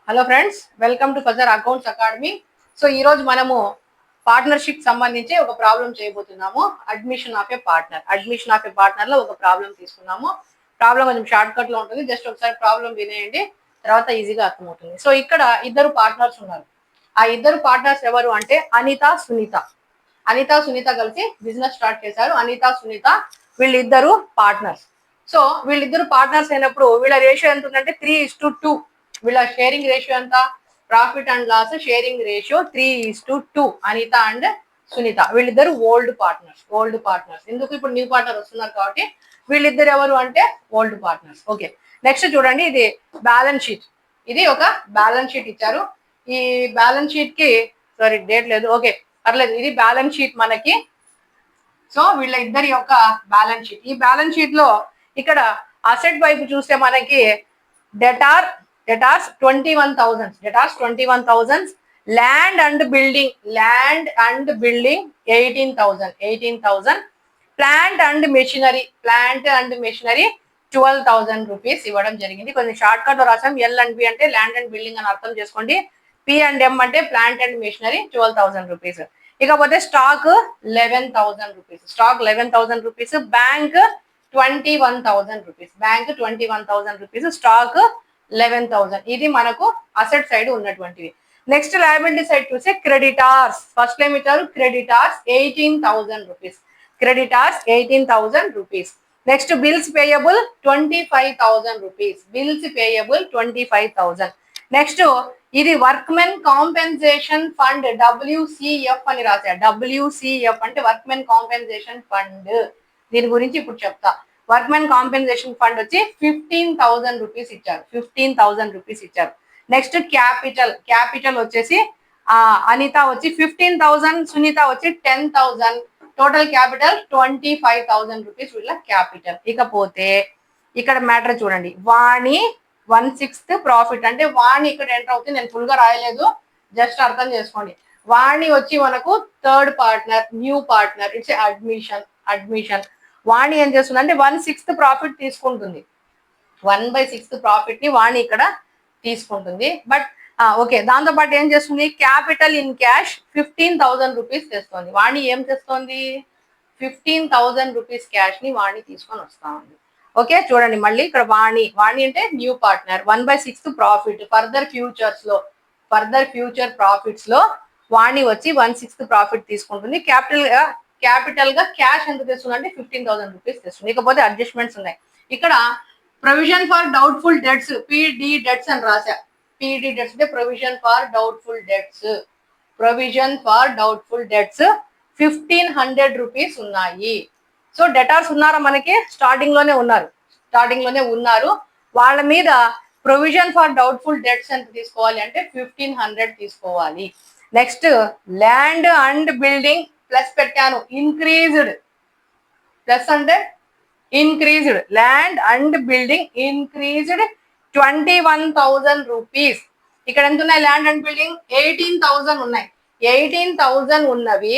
Hello friends, welcome to Fajr accounts academy. So ఈ రోజు మనము పార్ట్నర్షిప్ సంబంధించి ఒక ప్రాబ్లం చేయబోతున్నాము. అడ్మిషన్ ఆఫ్ ఏ పార్ట్నర్ లో ఒక ప్రాబ్లం తీసుకున్నాము. ప్రాబ్లం కొంచెం షార్ట్ కట్ లో ఉంటుంది. జస్ట్ ఒకసారి ప్రాబ్లం వినేయండి, తర్వాత ఈజీగా అర్థమవుతుంది. సో ఇక్కడ ఇద్దరు పార్ట్నర్స్ ఉన్నారు. ఆ ఇద్దరు పార్ట్నర్స్ ఎవరు అంటే అనిత సునీత కలిసి బిజినెస్ స్టార్ట్ చేశారు. అనిత సునీత వీళ్ళిద్దరు పార్ట్నర్స్. సో వీళ్ళిద్దరు పార్ట్నర్స్ అయినప్పుడు వీళ్ళ రేషియో ఎంత ఉందంటే 3:2. వీళ్ళ షేరింగ్ రేషియో ఎంత? Profit and loss sharing ratio 3:2. Anitha and Sunitha వీళ్ళిద్దరు ఓల్డ్ పార్ట్నర్స్. ఎందుకు ఇప్పుడు న్యూ పార్ట్నర్ వస్తున్నారు కాబట్టి వీళ్ళిద్దరు ఎవరు అంటే ఓల్డ్ పార్ట్నర్స్. ఓకే, నెక్స్ట్ చూడండి, ఇది బ్యాలెన్స్ షీట్. ఇది ఒక బ్యాలెన్స్ షీట్ ఇచ్చారు. ఈ బ్యాలెన్స్ షీట్ కి సారీ డేట్ లేదు, ఓకే పర్లేదు. ఇది బ్యాలెన్స్ షీట్ మనకి. సో వీళ్ళ ఇద్దరి యొక్క బ్యాలెన్స్ షీట్. ఈ బ్యాలెన్స్ షీట్ లో ఇక్కడ అసెట్ వైపు చూస్తే మనకి debtors 21,000, land and building 18,000, plant and machinery 12,000 rupees ఇవ్వడం జరిగింది. కొంచెం షార్ట్ కట్ లో రాసాం. ఎల్ అండ్ బి అంటే ల్యాండ్ అండ్ బిల్డింగ్ అని అర్థం చేసుకోండి. పి అండ్ ఎం అంటే ప్లాంట్ అండ్ మెషినరీ 12,000 రూపీస్. ఇకపోతే stock 11,000 rupees. Bank 21,000 rupees. Stock 11,000. ఇది మనకు అసెట్ సైడ్ ఉన్నటువంటివి. నెక్స్ట్ లయబిలిటీ సైడ్ చూస్తే క్రెడిటార్స్. ఫస్ట్ ఏమి ఇచ్చారు? Creditors 18,000 rupees. Next bills payable 25,000 rupees. Next ఇది వర్క్మెన్ కాంపెన్సేషన్ ఫండ్ WCF అని రాశారు. WCF అంటే వర్క్మెన్ కాంపెన్సేషన్ ఫండ్. దీని గురించి ఇప్పుడు చెప్తా. వర్క్మెన్ కాంపెన్సేషన్ ఫండ్ వచ్చి 15,000 రూపీస్ ఇచ్చారు. నెక్స్ట్ క్యాపిటల్ వచ్చేసి అనిత వచ్చి 15,000, సునీత వచ్చి 10,000. టోటల్ క్యాపిటల్ 25,000 రూపీస్ వీళ్ళ క్యాపిటల్. ఇకపోతే ఇక్కడ మ్యాటర్ చూడండి, వాణి 1/6 ప్రాఫిట్. అంటే వాణి ఇక్కడ ఎంటర్ అవుతుంది. నేను ఫుల్ గా రాయలేదు, జస్ట్ అర్థం చేసుకోండి. వాణి వచ్చి మనకు third partner, new partner. It's admission. Vani ఏం చేస్తుంది అంటే 1/6 ప్రాఫిట్ తీసుకుంటుంది. 1/6 ప్రాఫిట్ ని వాణి ఇక్కడ తీసుకుంటుంది. బట్ ఓకే, దాంతో పాటు ఏం చేస్తుంది? క్యాపిటల్ ఇన్ క్యాష్ 15,000 రూపీస్ తెస్తుంది. వాణి ఏం తెస్తుంది? 15,000 రూపీస్ క్యాష్ ని వాణి తీసుకొని వస్తా ఉంది. ఓకే, చూడండి మళ్ళీ ఇక్కడ వాణి అంటే new partner. 1/6 profit. Further future profits లో వాణి వచ్చి 1/6 ప్రాఫిట్ తీసుకుంటుంది. క్యాపిటల్ గా క్యాష్ ఎంత తెస్తుంది అంటే 15,000 రూపీస్ తెస్తుంది. ఇకపోతే అడ్జస్ట్మెంట్స్ ఉన్నాయి. ఇక్కడ provision for doubtful debts PD debts అని రాశా. PD డెట్స్ అంటే provision for doubtful debts 1,500 rupees ఉన్నాయి. సో డెటార్స్ ఉన్నారా? మనకి స్టార్టింగ్ లోనే ఉన్నారు. వాళ్ళ మీద ప్రొవిజన్ ఫర్ డౌట్ఫుల్ డెట్స్ ఎంత తీసుకోవాలి అంటే 1,500 తీసుకోవాలి. Next land and building plus పెట్టాను, ప్లస్ అంటే increased. Land and building increased 21,000 rupees. ఇక్కడ ఎంత ఉన్నాయి? ల్యాండ్ అండ్ బిల్డింగ్ 18,000 ఉన్నాయి. 18,000 ఉన్నవి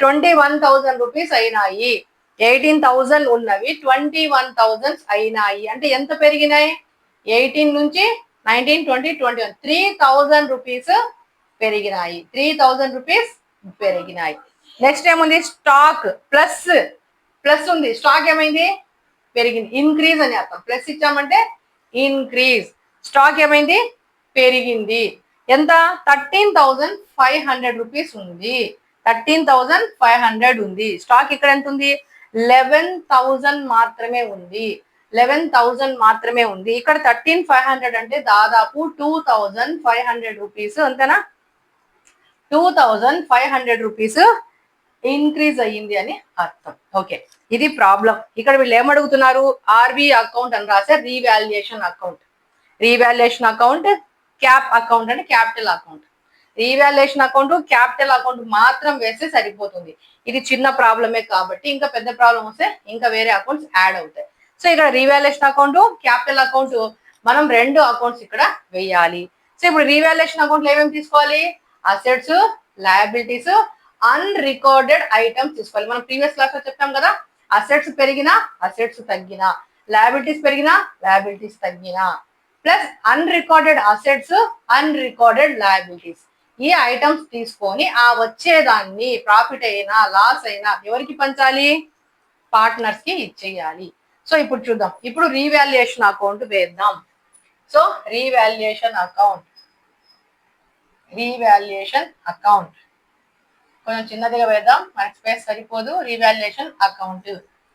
21,000 రూపీస్ అయినాయి. 18,000 ఉన్నవి 21,000 అయినాయి. అంటే ఎంత పెరిగినాయి? 18 నుంచి 19, 20, 21 3,000 రూపీస్ పెరిగినాయి. 3,000 రూపీస్ పెరిగినాయి. నెక్స్ట్ ఏముంది? స్టాక్ ప్లస్ ఉంది. స్టాక్ ఏమైంది? పెరిగింది. ఇంక్రీజ్ అని అర్థం. ప్లస్ ఇచ్చామంటే ఇంక్రీజ్. స్టాక్ ఏమైంది? పెరిగింది. ఎంత? 13,500 రూపీస్ ఉంది. 13,500 ఉంది. స్టాక్ ఇక్కడ ఎంత ఉంది? 11,000 మాత్రమే ఉంది. 11,000 మాత్రమే ఉంది. ఇక్కడ 13,500 అంటే దాదాపు 2,500 రూపీస్. అంతేనా? 2,500 రూపీస్ ఇంక్రీజ్ అయ్యింది అని అర్థం. ఓకే, ఇది ప్రాబ్లం. ఇక్కడ వీళ్ళు ఏమడుగుతున్నారు? RV అకౌంట్ అని రాసే రీవాల్యుయేషన్ అకౌంట్, క్యాప్ అకౌంట్ అంటే capital account. Revaluation account, capital account మాత్రం వేస్తే సరిపోతుంది. ఇది చిన్న ప్రాబ్లమే కాబట్టి ఇంకా పెద్ద ప్రాబ్లం వస్తే ఇంకా వేరే అకౌంట్స్ యాడ్ అవుతాయి. సో ఇక్కడ రీవాల్యుయేషన్ అకౌంట్, క్యాపిటల్ అకౌంట్ మనం 2 అకౌంట్స్ ఇక్కడ వేయాలి. సో ఇప్పుడు రీవాల్యుయేషన్ అకౌంట్ ఏమేమి తీసుకోవాలి? అసెట్స్, లయబిలిటీస్, అన్రికార్డెడ్ ఐటమ్స్ తీసుకోవాలి. మనం ప్రీవియస్ క్లాస్ లో చెప్పాం కదా, అసెట్స్ పెరిగినా అసెట్స్ తగ్గినా, లయబిలిటీస్ పెరిగినా లయబిలిటీస్ తగ్గినా plus unrecorded assets, unrecorded liabilities. ఈ ఐటమ్స్ తీసుకొని ఆ వచ్చేదాన్ని ప్రాఫిట్ అయినా లాస్ అయినా ఎవరికి పంచాలి? పార్ట్నర్స్ కి ఇచ్చేయాలి. సో ఇప్పుడు చూద్దాం. ఇప్పుడు రీవాల్యుయేషన్ అకౌంట్ వేద్దాం. సో రీవాల్యుయేషన్ అకౌంట్ కొంచెం చిన్నదిగా వేద్దాం, మనకి స్పేస్ సరిపోదు. Revaluation account.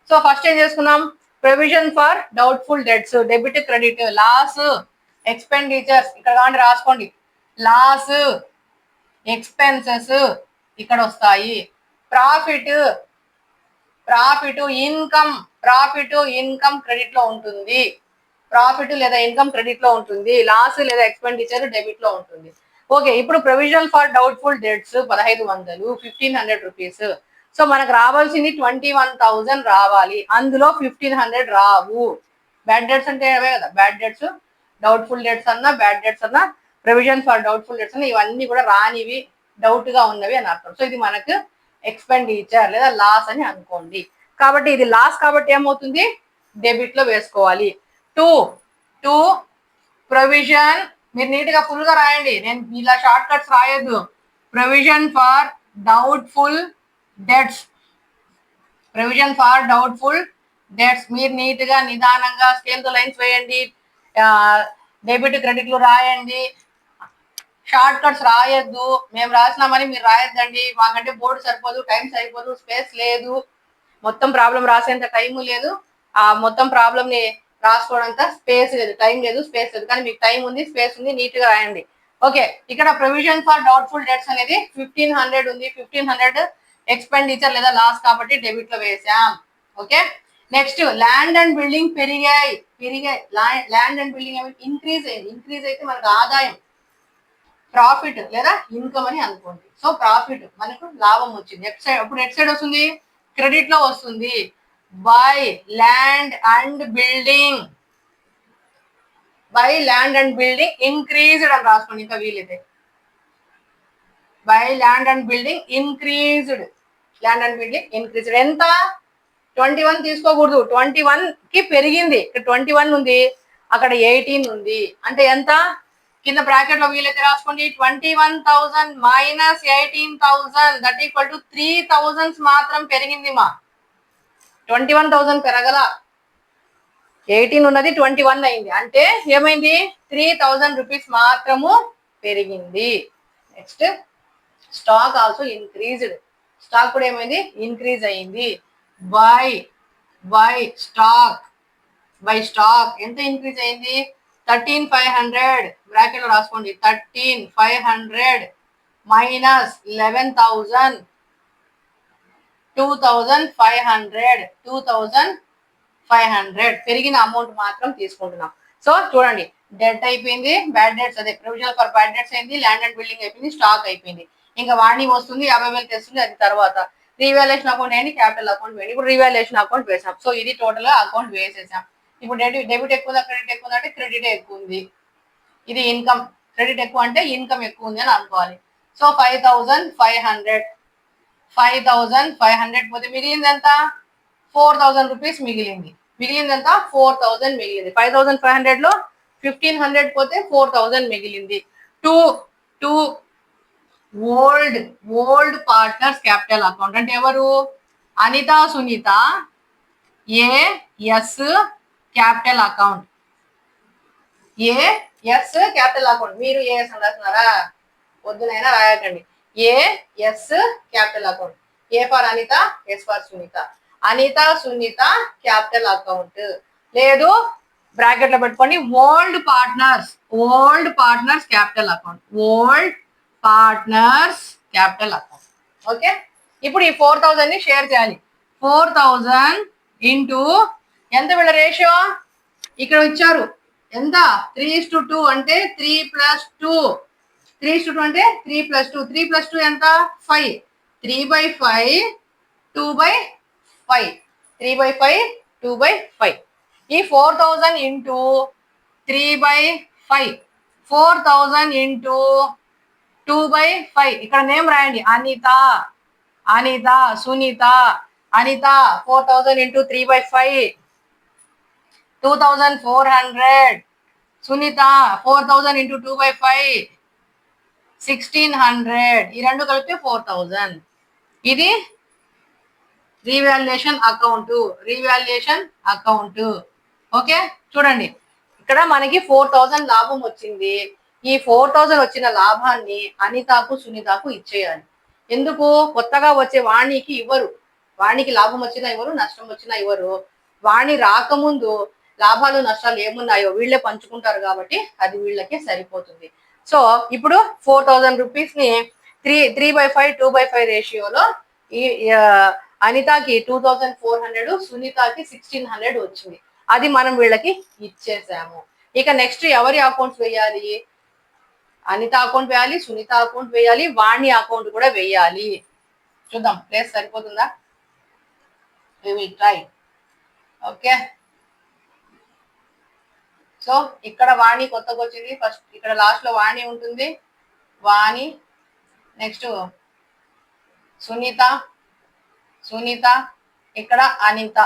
సో ఫస్ట్ ఏం చేసుకున్నాం? Provision for doubtful debts, debit credit, loss, expenditures ఇక్కడ కావండి రాసుకోండి. లాస్, ఎక్స్పెన్సెస్ ఇక్కడ వస్తాయి. ప్రాఫిట్ ఇన్కమ్ క్రెడిట్ లో ఉంటుంది. ప్రాఫిట్ లేదా ఇన్కమ్ క్రెడిట్ లో ఉంటుంది. లాస్ లేదా ఎక్స్పెండిచర్ డెబిట్ లో ఉంటుంది. ఓకే, ఇప్పుడు provision for doubtful debts 1500, 1500 rupees. So మనకు రావాల్సింది 21,000 రావాలి. అందులో 1500 రావు. బ్యాడ్ డెట్స్ అంటే అవే కదా, బ్యాడ్ డెట్స్, డౌట్ఫుల్ డెట్స్ అన్నా బ్యాడ్ డెట్స్ అన్నా ప్రొవిజన్ ఫర్ డౌట్ఫుల్ డెట్స్ అన్నా ఇవన్నీ కూడా రానివి, డౌట్ గా ఉన్నవి అని అర్థం. సో ఇది మనకు ఎక్స్పెండిచర్ లేదా లాస్ అని అనుకోండి. కాబట్టి ఇది లాస్ కాబట్టి ఏమవుతుంది? డెబిట్ లో వేసుకోవాలి. టూ ప్రొవిజన్, మీరు నీట్ గా ఫుల్ గా రాయండి, నేను ఇలా షార్ట్ కట్స్ రాయొద్దు. ప్రొవిజన్ ఫర్ డౌట్ఫుల్ డెట్స్, మీరు నీట్ గా నిదానంగా స్కేల్ తో లైన్స్ వేయండి. డెబిట్ క్రెడిట్లు రాయండి, షార్ట్ కట్స్ రాయొద్దు. మేము రాసినామని మీరు రాయొద్దండి, మాకంటే బోర్డు సరిపోదు, టైం సరిపోదు, స్పేస్ లేదు, మొత్తం ప్రాబ్లం రాసేంత టైము లేదు, ఆ మొత్తం ప్రాబ్లం ని రాసుకోవడంత స్పేస్ లేదు, టైం లేదు, స్పేస్ లేదు. కానీ మీకు టైం ఉంది, స్పేస్ ఉంది, నీట్ గా రాయండి. ఓకే, ఇక్కడ ప్రొవిజన్ ఫర్ డౌట్ఫుల్ డెట్స్ అనేది 1500 ఉంది. 1500 ఎక్స్పెండిచర్ లేదా లాస్ కాబట్టి డెబిట్ లో వేసాం. Okay, next land and building పెరిగాయి. ల్యాండ్ అండ్ బిల్డింగ్ ఇంక్రీజ్ అయింది. ఇంక్రీజ్ అయితే మనకు ఆదాయం, ప్రాఫిట్ లేదా ఇన్కమ్ అని అనుకోండి. సో ప్రాఫిట్ మనకు లాభం వచ్చింది. ఎట్ సైడ్, అప్పుడు ఎట్ సైడ్ వస్తుంది? క్రెడిట్ లో వస్తుంది. By land and building increased అని రాసుకోండి, ఇంకా వీలైతే. By land and building increased, ఎంత? 21 తీసుకోకూడదు, 21 కి పెరిగింది. ఇక్కడ 21 ఉంది, అక్కడ 18 ఉంది. అంటే ఎంత? కింద బ్రాకెట్ లో వీలైతే రాసుకోండి. 21,000 మైనస్ 18,000 దట్ ఈక్వల్ టు 3,000 మాత్రం పెరిగింది. 21,000 పెరగల, 18 ఉన్నది 21 అయింది. అంటే ఏమైంది? 3,000 రూపీస్ మాత్రము పెరిగింది. Next stock also increased, stock కూడా ఏమైంది? ఇంక్రీజ్ అయింది. బై స్టాక్ ఎంత ఇంక్రీజ్ అయింది? 13,500 బ్రాకెట్ లో రాసుకోండి. 13,500 మైనస్ 11,000, 2,500 పెరిగిన అమౌంట్ మాత్రం తీసుకుంటున్నాం. సో చూడండి, డెట్ అయిపోయింది, బ్యాడ్ డెట్స్ అదే ప్రొవిజన్ ఫర్ బ్యాడ్ డెట్స్ అయింది, ల్యాండ్ అండ్ బిల్డింగ్ అయిపోయింది, స్టాక్ అయిపోయింది. ఇంకా వాణి వస్తుంది, 50,000 తెస్తుంది, అది తర్వాత. రీవాల్యుయేషన్ అకౌంట్ ఏంటి? క్యాపిటల్ అకౌంట్ వేయండి. ఇప్పుడు రీవాల్యుయేషన్ అకౌంట్ వేసాం. సో ఇది టోటల్ గా అకౌంట్ వేసేసాం. ఇప్పుడు డెబిట్ ఎక్కువ ఉందా, క్రెడిట్ ఎక్కువ ఉందా అంటే క్రెడిట్ ఎక్కువ ఉంది. ఇది ఇన్కమ్, క్రెడిట్ ఎక్కువ అంటే ఇన్కమ్ ఎక్కువ ఉంది అని అనుకోవాలి. సో 5,500 పోతే మిగిలింది ఎంత? 4,000 రూపీస్ మిగిలింది. ఎంత? 4,000 మిగిలింది. 5,500 లో 1,500 పోతే 4,000 మిగిలింది. To old partners capital account అంటే ఎవరు? Anitha, Sunitha, AS capital account. మీరు ఏఎస్ అని రాస్తున్నారా? పొద్దునైనా రాయకండి. AS capital account. A for Anitha, S for Sunitha. Anitha, Sunitha capital account. లేదు బ్రాకెట్ లో పెట్టుకోండి, old partners capital account. Okay, ఇప్పుడు ఈ 4,000 ని షేర్ చేయాలి. 4,000 ఇంటూ ఎంత వీళ్ళ రేషియో ఇక్కడ ఇచ్చారు, ఎంత? 3:2 అంటే 3+2. 3:2 అంటే 3+2. 3+2 ఎంత? 5. 3/5, 2/5. 3/5, 2/5. ఈ 4,000 ఇంటూ 3/5, 4,000 ఇంటూ 2/5. ఇక్కడ నేమ్ రాయండి, అనిత, సునీత. అనిత 4,000 ఇంటూ 3/5, 2,400. సునీత 4000 ఇంటూ 2/5 1600, ఈ రెండు కలిపితే 4000. ఇది రీవాల్యుయేషన్ అకౌంట్. ఓకే, చూడండి ఇక్కడ మనకి 4000 లాభం వచ్చింది. ఈ 4000 వచ్చిన లాభాన్ని అనితకు సునీతకు ఇచ్చేయాలి. ఎందుకు? కొత్తగా వచ్చే వాణికి ఇవ్వరు. వాణికి లాభం వచ్చినా ఇవ్వరు, నష్టం వచ్చినా ఇవ్వరు. వాణి రాకముందు లాభాలు నష్టాలు ఏమున్నాయో వీళ్ళే పంచుకుంటారు కాబట్టి అది వీళ్ళకి సరిపోతుంది. సో ఇప్పుడు 4000 రూపీస్ ని 3/5 2/5 రేషియోలో ఈ అనితకి 2400, సునీతకి 1600 వచ్చింది. అది మనం వీళ్ళకి ఇచ్చేసాము. ఇక నెక్స్ట్ ఎవరి అకౌంట్స్ వేయాలి? అనిత అకౌంట్ వేయాలి, సునీత అకౌంట్ వేయాలి, వాణి అకౌంట్ కూడా వేయాలి. చూద్దాం ప్లేస్ సరిపోతుందా? we will try. Okay, so ఇక్కడ వాణి కొత్తగా వచ్చింది. ఫస్ట్ ఇక్కడ లాస్ట్ లో వాణి ఉంటుంది. వాణి, నెక్స్ట్ సునీత, ఇక్కడ అనిత.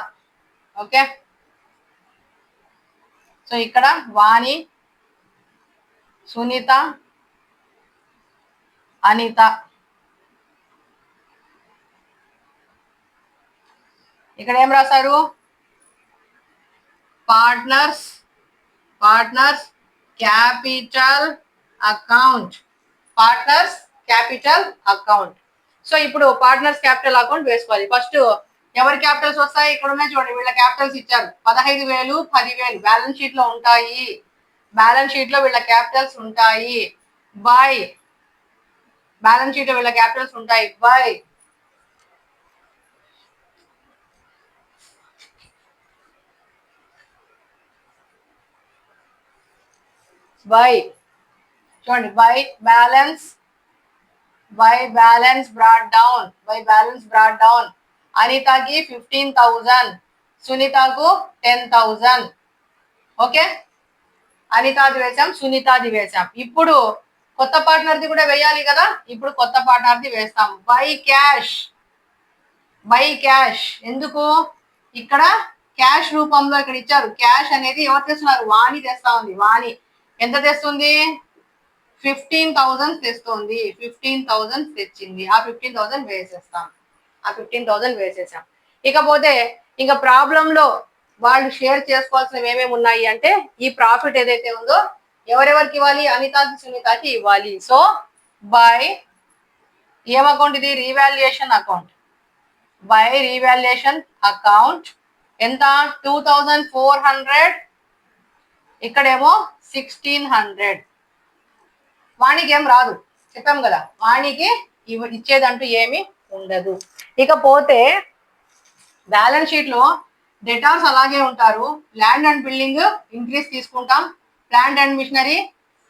ఓకే, సో ఇక్కడ వాణి, సునీత, అనిత. ఇక్కడ ఏం రాశారు? Partners capital account. సో ఇప్పుడు పార్ట్నర్స్ క్యాపిటల్ అకౌంట్ వేసుకోవాలి. ఫస్ట్ ఎవరి క్యాపిటల్స్ వస్తాయి? ఇక్కడ ఉన్నాయి చూడండి, వీళ్ళ క్యాపిటల్స్ ఇచ్చారు. 15,000 10,000 బ్యాలెన్స్ షీట్ లో ఉంటాయి. బ్యాలెన్స్ షీట్ లో వీళ్ళ క్యాపిటల్స్ ఉంటాయి. బై బ్యాలెన్స్ షీట్ లో వీళ్ళ క్యాపిటల్స్ ఉంటాయి. బై చూడండి, బై బ్యాలెన్స్ బ్రాట్ డౌన్. అనితకి 15,000, సునీతకు 10,000. ఓకే, అనితాది వేసాం, సునీతాది వేసాం. ఇప్పుడు కొత్త పార్ట్నర్ది కూడా వేయాలి కదా. ఇప్పుడు కొత్త పార్ట్నర్ది వేస్తాం. By cash. ఎందుకు? ఇక్కడ క్యాష్ రూపంలో ఇక్కడ ఇచ్చారు. క్యాష్ అనేది ఎవరు తెస్తున్నారు? వాణి తెస్తా ఉంది. వాణి ఎంత తెస్తుంది? 15,000 తెస్తుంది. 15,000 తెచ్చింది. ఆ 15,000 వేసేసాం. ఇకపోతే ఇంకా ప్రాబ్లం లో వాళ్ళు షేర్ చేసుకోవాల్సినవి ఏమేమి ఉన్నాయి అంటే, ఈ ప్రాఫిట్ ఏదైతే ఉందో ఎవరెవరికి ఇవ్వాలి? అనితకి సునీతకి ఇవ్వాలి. సో బై ఏం అకౌంట్ ఇది? Revaluation account. ఎంత? 2,400, ఇక్కడేమో 1,600. వాణికి ఏం రాదు, చెప్పాం కదా. వాణికి ఇచ్చేదంటూ ఏమి ఉండదు. ఇకపోతే బ్యాలెన్స్ షీట్ లో డెటార్స్ అలాగే ఉంటారు. ల్యాండ్ అండ్ బిల్డింగ్ ఇంక్రీజ్ తీసుకుంటాం. ప్లాంట్ అండ్ మిషనరీ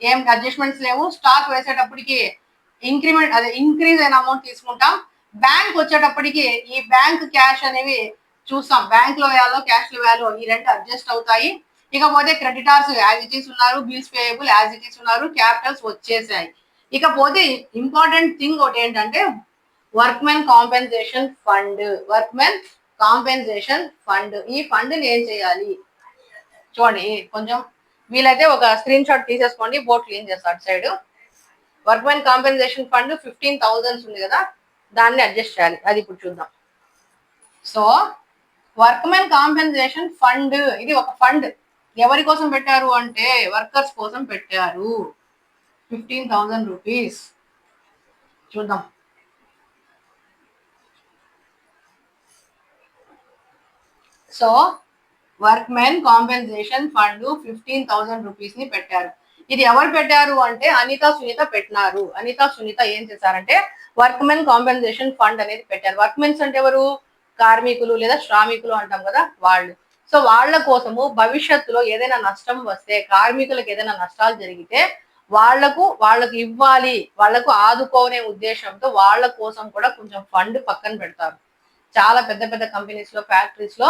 ఏం అడ్జస్ట్మెంట్స్ లేవు. స్టాక్ వేసేటప్పటికి ఇంక్రీజ్ అయిన అమౌంట్ తీసుకుంటాం. బ్యాంక్ వచ్చేటప్పటికి ఈ బ్యాంక్ క్యాష్ అనేవి చూస్తాం. బ్యాంక్ లో వేయాలో క్యాష్ లో వేయాలో ఈ రెండు అడ్జస్ట్ అవుతాయి. ఇకపోతే క్రెడిటార్స్ యాజ్ ఇట్ ఈస్ ఉన్నారు, bills payable as it is ఉన్నారు, క్యాపిటల్స్ వచ్చేసాయి. ఇకపోతే ఇంపార్టెంట్ థింగ్ ఒకటి ఏంటంటే వర్క్మెన్ కాంపెన్సేషన్ ఫండ్. ఈ ఫండ్ ని ఏం చేయాలి చూడండి. కొంచెం వీలైతే ఒక స్క్రీన్ షాట్ తీసేసుకోండి, బోర్డ్ క్లీన్ చేస్తారు అటు సైడ్. వర్క్మెన్ కాంపెన్సేషన్ ఫండ్ 15,000 ఉంది కదా, దాన్ని అడ్జస్ట్ చేయాలి. అది ఇప్పుడు చూద్దాం. సో వర్క్మెన్ కాంపెన్సేషన్ ఫండ్ ఇది ఒక ఫండ్. ఎవరి కోసం పెట్టారు అంటే వర్కర్స్ కోసం పెట్టారు. 15,000 రూపీస్. చూద్దాం. So workmen compensation fund 15,000 rupees ని పెట్టారు. ఇది ఎవరు పెట్టారు అంటే అనిత సునీత పెట్టినారు. అనిత సునీత ఏం చేశారంటే వర్క్మెన్ కాంపెన్సేషన్ ఫండ్ అనేది పెట్టారు. వర్క్మెన్స్ అంటే ఎవరు? కార్మికులు లేదా శ్రామికులు అంటాం కదా, వాళ్ళు. సో వాళ్ళ కోసము భవిష్యత్తులో ఏదైనా నష్టం వస్తే, కార్మికులకు ఏదైనా నష్టాలు జరిగితే వాళ్ళకు ఇవ్వాలి, వాళ్ళకు ఆదుకోనే ఉద్దేశంతో వాళ్ళ కోసం కూడా కొంచెం ఫండ్ పక్కన పెడతారు. చాలా పెద్ద పెద్ద కంపెనీస్ లో, ఫ్యాక్టరీస్ లో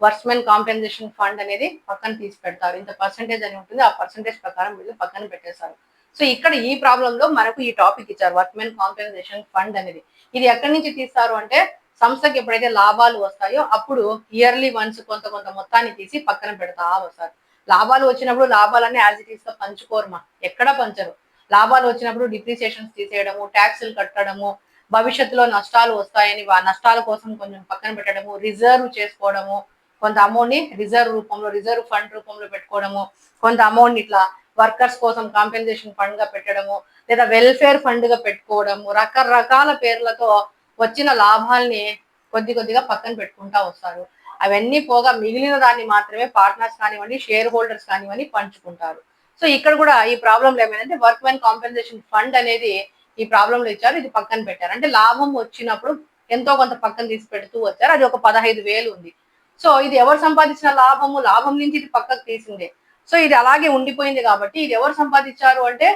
వర్క్మెన్ కాంపెన్సేషన్ ఫండ్ అనేది పక్కన తీసి పెడతారు. ఇంత పర్సెంటేజ్ అని ఉంటుంది, ఆ పర్సెంటేజ్ ప్రకారం వీళ్ళు పక్కన పెట్టేస్తారు. సో ఇక్కడ ఈ ప్రాబ్లం లో మనకు ఈ టాపిక్ ఇచ్చారు, వర్క్మెన్ కాంపెన్సేషన్ ఫండ్ అనేది. ఇది ఎక్కడి నుంచి తీస్తారు అంటే సంస్థకి ఎప్పుడైతే లాభాలు వస్తాయో అప్పుడు ఇయర్లీ వన్స్ కొంత మొత్తాన్ని తీసి పక్కన పెడతా వస్తారు. లాభాలు వచ్చినప్పుడు లాభాలన్నీ యాజ్ ఇట్ ఈస్ గా పంచుకోరమా, ఎక్కడ పంచరు. లాభాలు వచ్చినప్పుడు డిప్రిసియేషన్స్ తీసేయడము, ట్యాక్సులు కట్టడము, భవిష్యత్తులో నష్టాలు వస్తాయని నష్టాల కోసం కొంచెం పక్కన పెట్టడము, రిజర్వ్ చేసుకోవడము, కొంత అమౌంట్ ని రిజర్వ్ రూపంలో, రిజర్వ్ ఫండ్ రూపంలో పెట్టుకోవడము, కొంత అమౌంట్ ఇట్లా వర్కర్స్ కోసం కాంపెన్సేషన్ ఫండ్ గా పెట్టడము, లేదా వెల్ఫేర్ ఫండ్ గా పెట్టుకోవడము, రకరకాల పేర్లతో వచ్చిన లాభాల్ని కొద్దిగా పక్కన పెట్టుకుంటా వస్తారు. అవన్నీ పోగా మిగిలిన దాన్ని మాత్రమే పార్ట్నర్స్ కానివ్వండి, షేర్ హోల్డర్స్ కానివ్వండి పంచుకుంటారు. సో ఇక్కడ కూడా ఈ ప్రాబ్లంలో ఏమైందంటే వర్క్మెన్ కాంపెన్సేషన్ ఫండ్ అనేది ఈ ప్రాబ్లంలో ఇచ్చారు, ఇది పక్కన పెట్టారు. అంటే లాభం వచ్చినప్పుడు ఎంతో కొంత పక్కన తీసి పెడుతూ వచ్చారు. అది ఒక 15,000 ఉంది. సో ఇది ఎవరు సంపాదించిన లాభము, లాభం నుంచి ఇది పక్కకు తీసిందే. సో ఇది అలాగే ఉండిపోయింది కాబట్టి ఇది ఎవరు సంపాదించారు అంటే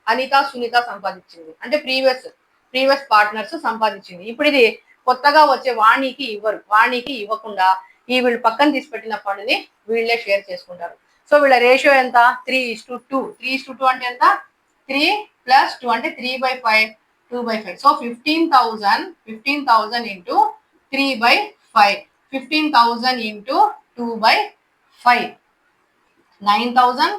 అనిత, సునీత సంపాదించింది. అంటే ప్రీవియస్ పార్ట్నర్స్ సంపాదించింది. ఇప్పుడు ఇది కొత్తగా వచ్చే వాణికి ఇవ్వరు. వాణికి ఇవ్వకుండా ఈ వీళ్ళు పక్కన తీసి పెట్టిన ఫండ్ని వీళ్ళే షేర్ చేసుకుంటారు. సో వీళ్ళ రేషియో ఎంత? 3:2. 3:2 అంటే ఎంత? 3 + 2 అంటే 3/5, 2/5. సో 15,000 ఇంటూ 3/5, 15,000 ఇంటూ 2/5, 9,000,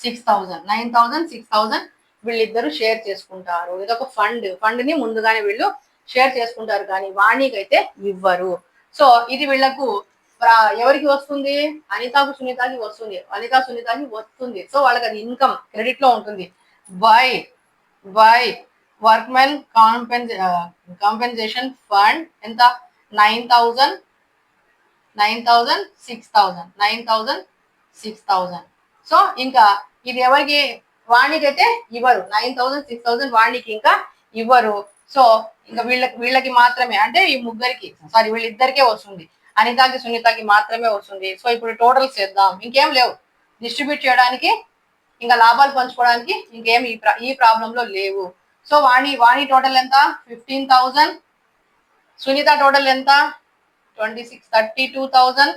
6,000 వీళ్ళిద్దరు షేర్ చేసుకుంటారు. ఇదొక ఫండ్ ని ముందుగానే వీళ్ళు షేర్ చేసుకుంటారు, కానీ వాణికి అయితే ఇవ్వరు. సో ఇది వీళ్ళకు ఎవరికి వస్తుంది? అనితకు, సునీతకి వస్తుంది. అనిత, సునీతకి వస్తుంది. సో వాళ్ళకి అది ఇన్కమ్, క్రెడిట్ లో ఉంటుంది. బై వర్క్మెన్ కాంపెన్సేషన్ ఫండ్ ఎంత? 9,000, 6,000. సో ఇంకా ఇది ఎవరికి? వాణికి అయితే ఇవ్వరు. 9,000, 6,000 వాణికి ఇంకా ఇవ్వరు. సో ఇంకా వీళ్ళకి మాత్రమే, అంటే ఈ ముగ్గురికి, సారీ వీళ్ళిద్దరికే వస్తుంది. అనితకి, సునీతకి మాత్రమే వస్తుంది. సో ఇప్పుడు టోటల్స్ చేద్దాం. ఇంకేం లేవు డిస్ట్రిబ్యూట్ చేయడానికి, ఇంకా లాభాలు పంచుకోవడానికి ఇంకేం ఈ ప్రాబ్లం లో లేవు. సో వాణి టోటల్ ఎంత? 15,000. సునీత టోటల్ ఎంత? 32,000.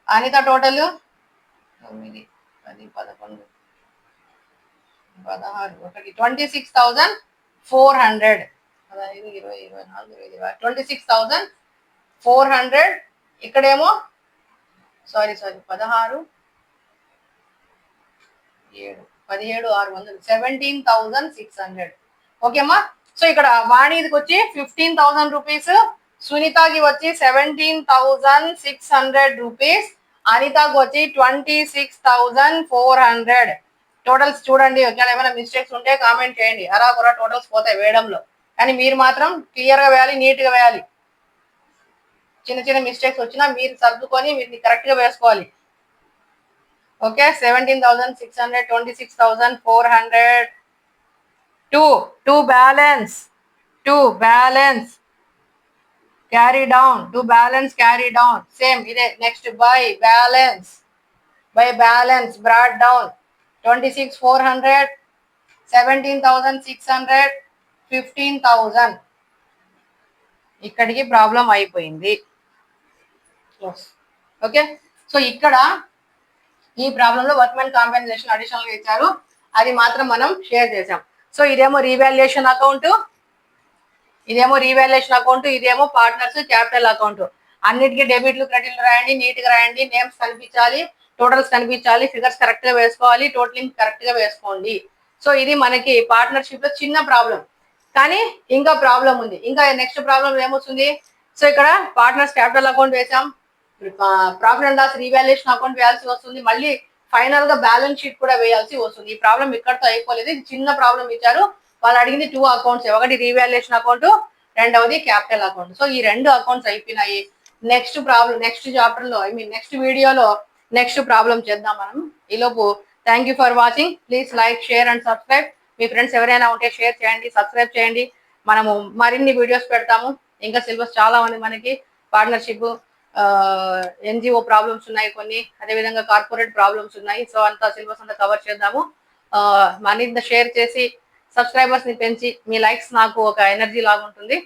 అనిత టోటల్ 9, 10, 11, 16, 26,400. 26,400. ఇక్కడేమో సారీ 16, 17, 600, 17,600. ఓకేమ్మా. సో ఇక్కడ వాణికి వచ్చి 15,000 రూపీస్, సునీతకి వచ్చి 17,600 రూపీస్, అనితకు వచ్చి 26,400. టోటల్స్ చూడండి. ఒకవేళ ఏమైనా మిస్టేక్స్ ఉంటే కామెంట్ చేయండి. అరాకొరా టోటల్స్ పోతాయి వేయడంలో, కానీ మీరు మాత్రం క్లియర్ గా వేయాలి, నీట్ గా వేయాలి. చిన్న మిస్టేక్స్ వచ్చినా మీరు సర్దుకొని మీరు కరెక్ట్ గా వేసుకోవాలి. Okay. 17,600, 26,400. Two balance carry down. Same ఇదే. Next by balance brought down. 26,400, 17,600, 15,000. ఇక్కడికి ప్రాబ్లం అయిపోయింది. ఓకే. సో ఇక్కడ ఈ ప్రాబ్లంలో వర్క్మెన్ కాంపెన్సేషన్ అడిషనల్ గా ఇచ్చారు, అది మాత్రం మనం షేర్ చేసాం. సో ఇదేమో రీవాల్యుయేషన్ అకౌంట్, ఇదేమో పార్ట్నర్స్ క్యాపిటల్ అకౌంట్. అన్నిటికీ డెబిట్లు, క్రెడిట్లు రాయండి, నీట్ గా రాయండి, నేమ్స్ కనిపించాలి, టోటల్స్ కనిపించాలి, ఫిగర్స్ కరెక్ట్ గా వేసుకోవాలి, టోటలింగ్ కరెక్ట్ గా వేసుకోండి. సో ఇది మనకి పార్ట్నర్షిప్ లో చిన్న ప్రాబ్లం, కానీ ఇంకా ప్రాబ్లం ఉంది. ఇంకా నెక్స్ట్ ప్రాబ్లం ఏమొస్తుంది? సో ఇక్కడ పార్ట్నర్స్ క్యాపిటల్ అకౌంట్ వేసాం, profit and loss revaluation account వేయాల్సి వస్తుంది, మళ్ళీ ఫైనల్ గా బ్యాలెన్స్ షీట్ కూడా వేయాల్సి వస్తుంది. ఈ ప్రాబ్లం ఇక్కడతో అయిపోలేదు. ఇది చిన్న ప్రాబ్లం ఇచ్చారు. వాళ్ళు అడిగింది 2 అకౌంట్స్, ఒకటి రీవాల్యుయేషన్ అకౌంట్, రెండవది క్యాపిటల్ అకౌంట్. సో ఈ 2 అకౌంట్స్ అయిపోయినాయి. నెక్స్ట్ చాప్టర్ లో, నెక్స్ట్ వీడియోలో నెక్స్ట్ ప్రాబ్లం చేద్దాం మనం. ఈలోపు thank you for watching. Please like, share and subscribe. Me friends ఎవరైనా ఉంటే షేర్ చేయండి, సబ్స్క్రైబ్ చేయండి. మనము మరిన్ని వీడియోస్ పెడతాము. ఇంకా సిలబస్ చాలా ఉంది మనకి. పార్ట్నర్షిప్, ఎన్జిఓ ప్రాబ్లమ్స్ ఉన్నాయి కొన్ని, అదేవిధంగా కార్పొరేట్ ప్రాబ్లమ్స్ ఉన్నాయి. సో అంతా సిలబస్ అంతా కవర్ చేద్దాము. మరింత షేర్ చేసి సబ్స్క్రైబర్స్ ని పెంచి, మీ లైక్స్ నాకు ఒక ఎనర్జీ లాగా ఉంటుంది.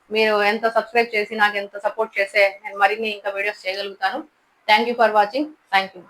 మీరు ఎంత సబ్స్క్రైబ్ చేసి నాకు ఎంత సపోర్ట్ చేస్తే నేను మరిన్ని ఇంకా వీడియోస్ చేయగలుగుతాను. Thank you for watching. Thank you.